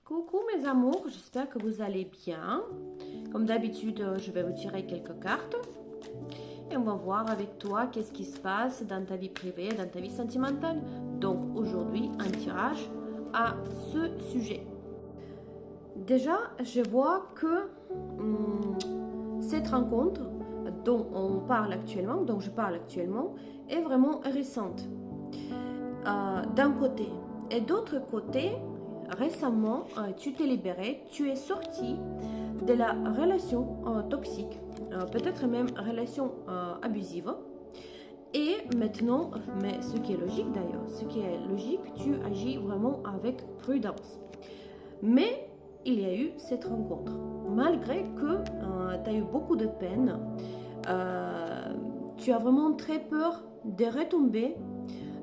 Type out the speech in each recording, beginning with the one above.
Coucou mes amours, j'espère que vous allez bien. Comme d'habitude, je vais vous tirer quelques cartes et on va voir avec toi qu'est-ce qui se passe dans ta vie privée, dans ta vie sentimentale. Donc aujourd'hui, un tirage à ce sujet. Déjà, je vois que cette rencontre dont on parle actuellement, dont je parle actuellement, est vraiment récente d'un côté. Et d'autre côté, récemment, tu t'es libéré, tu es sorti de la relation toxique, peut-être même relation abusive. Et maintenant, mais ce qui est logique d'ailleurs, ce qui est logique, tu agis vraiment avec prudence. Mais il y a eu cette rencontre. Malgré que tu as eu beaucoup de peine, tu as vraiment très peur de retomber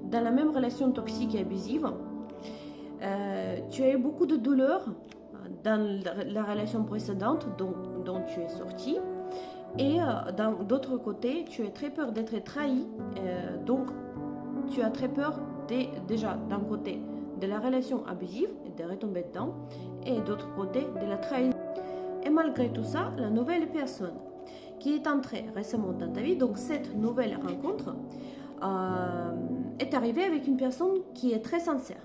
dans la même relation toxique et abusive. Tu as eu beaucoup de douleur dans la relation précédente dont tu es sorti. Et d'autre côté, tu as très peur d'être trahi. Donc, tu as très peur déjà d'un côté de la relation abusive et de retomber dedans. Et d'autre côté, de la trahison. Et malgré tout ça, la nouvelle personne qui est entrée récemment dans ta vie, donc cette nouvelle rencontre, est arrivée avec une personne qui est très sincère,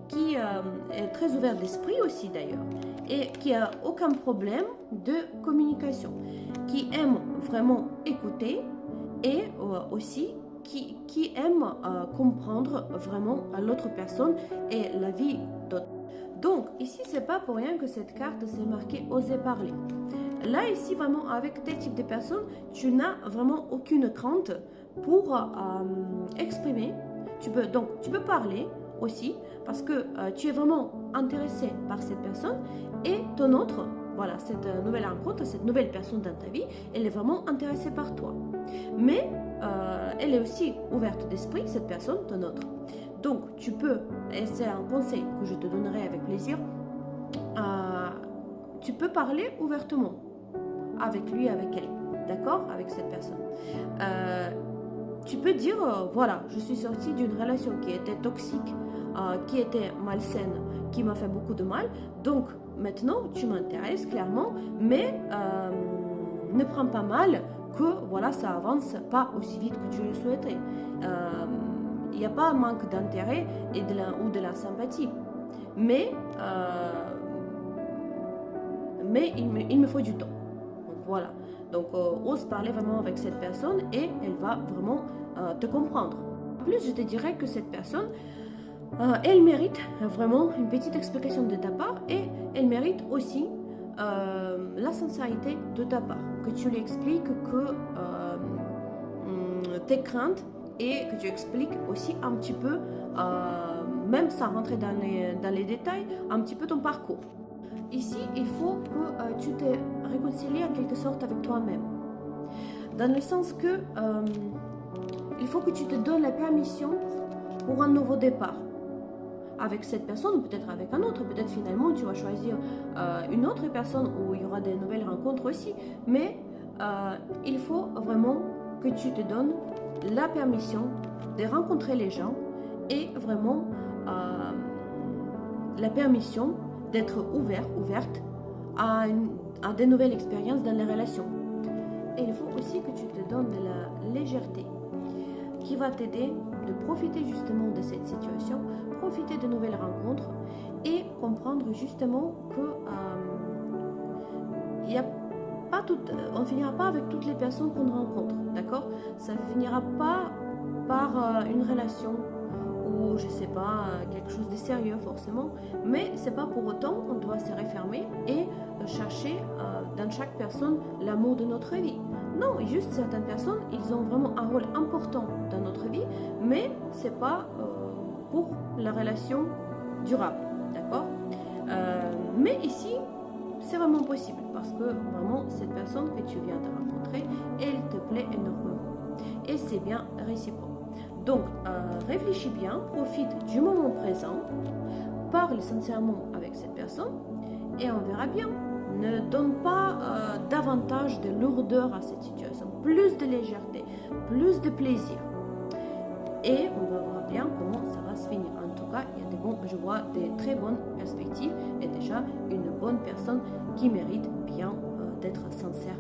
qui est très ouverte d'esprit aussi d'ailleurs, et qui a aucun problème de communication, qui aime vraiment écouter et aussi qui aime comprendre vraiment l'autre personne et la vie d'autres. Donc ici, c'est pas pour rien que cette carte s'est marquée oser parler. Là, ici, vraiment, avec tel type de personnes, tu n'as vraiment aucune crainte pour exprimer. Tu peux parler aussi parce que tu es vraiment intéressé par cette personne et ton autre, voilà, cette nouvelle rencontre, cette nouvelle personne dans ta vie, elle est vraiment intéressée par toi. Mais elle est aussi ouverte d'esprit, cette personne, ton autre. Donc, tu peux, et c'est un conseil que je te donnerai avec plaisir, tu peux parler ouvertement avec lui, avec elle, d'accord, avec cette personne. Tu peux dire, voilà, je suis sortie d'une relation qui était toxique, qui était malsaine, qui m'a fait beaucoup de mal. Donc, maintenant, tu m'intéresses clairement, mais ne prends pas mal que, voilà, ça avance pas aussi vite que tu le souhaiterais. Il n'y a pas un manque d'intérêt ou de la sympathie. Mais il me faut du temps. Donc, voilà. Donc, ose parler vraiment avec cette personne et elle va vraiment te comprendre. En plus, je te dirais que cette personne, elle mérite vraiment une petite explication de ta part et elle mérite aussi la sincérité de ta part. Que tu lui expliques que tes craintes et que tu expliques aussi un petit peu, même sans rentrer dans les détails, un petit peu ton parcours. Ici, il faut que tu te réconcilies en quelque sorte avec toi-même. Dans le sens que il faut que tu te donnes la permission pour un nouveau départ. Avec cette personne ou peut-être avec un autre. Peut-être finalement tu vas choisir une autre personne où il y aura des nouvelles rencontres aussi. Mais il faut vraiment que tu te donnes la permission de rencontrer les gens et vraiment la permission d'être ouverte à des nouvelles expériences dans les relations. Et il faut aussi que tu te donnes de la légèreté qui va t'aider de profiter justement de cette situation, profiter de nouvelles rencontres et comprendre justement que on ne finira pas avec toutes les personnes qu'on rencontre, d'accord? Ça ne finira pas par une relation ou je sais pas, quelque chose de sérieux forcément, mais c'est pas pour autant qu'on doit se refermer et chercher dans chaque personne l'amour de notre vie. Non, juste certaines personnes, ils ont vraiment un rôle important dans notre vie, mais c'est pas pour la relation durable, d'accord? Mais ici, c'est vraiment possible parce que vraiment cette personne que tu viens de rencontrer, elle te plaît énormément et c'est bien réciproque. Donc, réfléchis bien, profite du moment présent, parle sincèrement avec cette personne et on verra bien. Ne donne pas davantage de lourdeur à cette situation, plus de légèreté, plus de plaisir. Et on va voir bien comment ça va se finir. En tout cas, je vois des très bonnes perspectives et de une bonne personne qui mérite bien d'être sincère